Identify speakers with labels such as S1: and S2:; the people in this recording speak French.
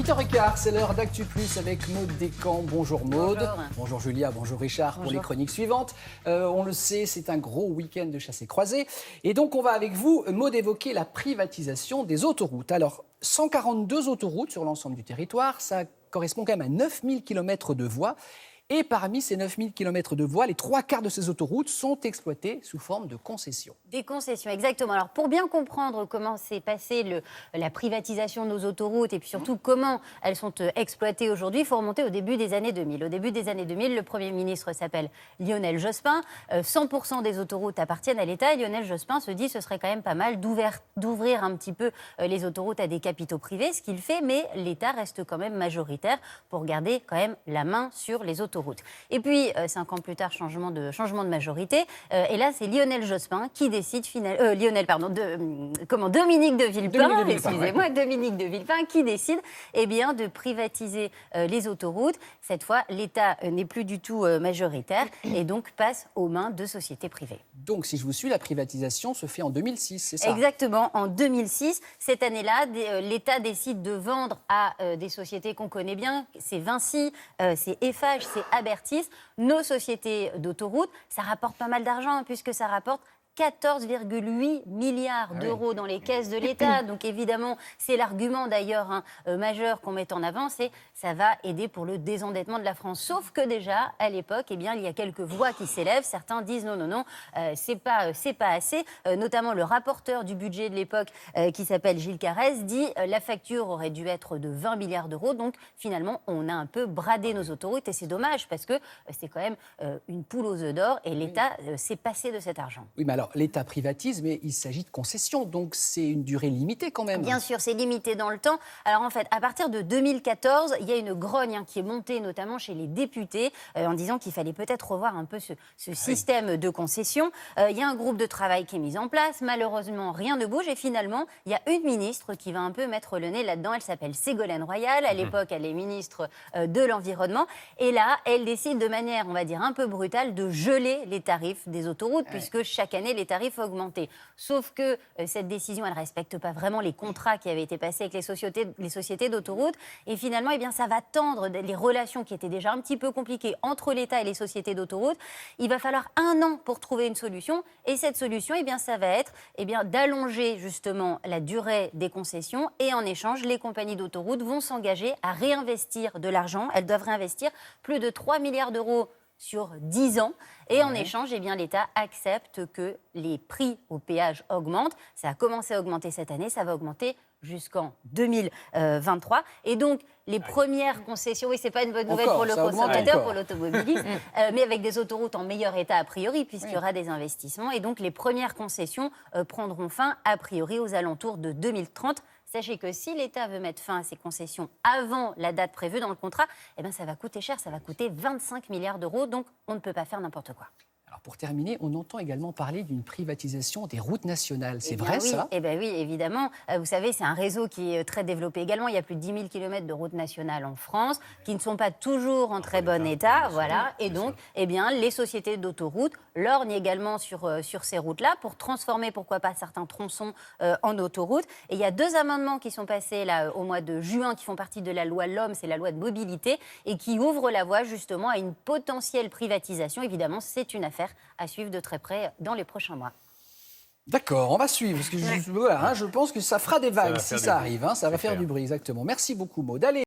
S1: 8h15, c'est l'heure d'Actu Plus avec Maude Descamps. Bonjour Maude.
S2: Bonjour.
S1: Bonjour Julia, bonjour Richard.
S2: Bonjour.
S1: Pour les chroniques suivantes. On le sait, c'est un gros week-end de chassé-croisé. Et donc on va avec vous, Maude, évoquer la privatisation des autoroutes. Alors, 142 autoroutes sur l'ensemble du territoire, ça correspond quand même à 9000 km de voies. Et parmi ces 9000 km de voies, les 3/4 de ces autoroutes sont exploitées sous forme de concessions.
S2: Des concessions, exactement. Alors, pour bien comprendre comment s'est passée la privatisation de nos autoroutes et puis surtout comment elles sont exploitées aujourd'hui, il faut remonter au début des années 2000. Au début des années 2000, le Premier ministre s'appelle Lionel Jospin. 100% des autoroutes appartiennent à l'État et Lionel Jospin se dit que ce serait quand même pas mal d'ouvrir un petit peu les autoroutes à des capitaux privés, ce qu'il fait, mais l'État reste quand même majoritaire pour garder quand même la main sur les autoroutes. Et puis, 5 ans plus tard, changement de majorité. Et là, c'est Lionel Jospin qui décide, Dominique de Villepin, excusez-moi, Dominique de Villepin, qui décide de privatiser les autoroutes. Cette fois, l'État n'est plus du tout majoritaire et donc passe aux mains de sociétés privées.
S1: Donc, si je vous suis, la privatisation se fait en 2006, c'est ça ?
S2: Exactement, en 2006. Cette année-là, l'État décide de vendre à des sociétés qu'on connaît bien. C'est Vinci, c'est Eiffage, c'est Abertis. Nos sociétés d'autoroutes, ça rapporte pas mal d'argent puisque ça rapporte 14,8 milliards d'euros dans les caisses de l'État. Donc évidemment, c'est l'argument d'ailleurs majeur qu'on met en avant, c'est ça va aider pour le désendettement de la France. Sauf que déjà, à l'époque, il y a quelques voix qui s'élèvent. Certains disent non, c'est pas assez. Notamment le rapporteur du budget de l'époque, qui s'appelle Gilles Carrez, dit la facture aurait dû être de 20 milliards d'euros. Donc finalement, on a un peu bradé nos autoroutes et c'est dommage parce que c'est quand même une poule aux œufs d'or et l'État s'est passé de cet argent.
S1: Oui, mais alors, l'État privatise, mais il s'agit de concessions, donc c'est une durée limitée quand même.
S2: Bien sûr, c'est limité dans le temps. Alors en fait, à partir de 2014, il y a une grogne qui est montée notamment chez les députés en disant qu'il fallait peut-être revoir un peu ce système de concession. Il y a un groupe de travail qui est mis en place. Malheureusement, rien ne bouge et finalement, il y a une ministre qui va un peu mettre le nez là-dedans. Elle s'appelle Ségolène Royal. À l'époque, elle est ministre de l'Environnement. Et là, elle décide de manière, on va dire, un peu brutale de geler les tarifs des autoroutes puisque chaque année, les tarifs augmentés. Sauf que cette décision, elle ne respecte pas vraiment les contrats qui avaient été passés avec les sociétés d'autoroutes. Et finalement, ça va tendre les relations qui étaient déjà un petit peu compliquées entre l'État et les sociétés d'autoroutes. Il va falloir 1 an pour trouver une solution. Et cette solution, ça va être d'allonger justement la durée des concessions. Et en échange, les compagnies d'autoroutes vont s'engager à réinvestir de l'argent. Elles doivent réinvestir plus de 3 milliards d'euros sur 10 ans. Et en échange, l'État accepte que les prix au péage augmentent. Ça a commencé à augmenter cette année, ça va augmenter jusqu'en 2023. Et donc, les premières concessions, oui, c'est pas une bonne nouvelle pour le consommateur, pour l'automobiliste, mais avec des autoroutes en meilleur état a priori, puisqu'il y aura des investissements. Et donc, les premières concessions prendront fin a priori aux alentours de 2030. Sachez que si l'État veut mettre fin à ces concessions avant la date prévue dans le contrat, ça va coûter cher, ça va coûter 25 milliards d'euros, donc on ne peut pas faire n'importe quoi.
S1: Alors pour terminer, on entend également parler d'une privatisation des routes nationales. C'est vrai ça ?
S2: Oui, évidemment. Vous savez, c'est un réseau qui est très développé également. Il y a plus de 10 000 km de routes nationales en France qui ne sont pas toujours en très bon état. Voilà. Et donc, les sociétés d'autoroutes lorgnent également sur ces routes-là pour transformer, pourquoi pas, certains tronçons en autoroutes. Et il y a 2 amendements qui sont passés là, au mois de juin qui font partie de la loi LOM, c'est la loi de mobilité, et qui ouvrent la voie justement à une potentielle privatisation. Évidemment, c'est une affaire à suivre de très près dans les prochains mois.
S1: D'accord, on va suivre. Parce que je pense que ça fera des vagues si ça arrive. Ça va faire du bruit, exactement. Merci beaucoup, Maud. Allez.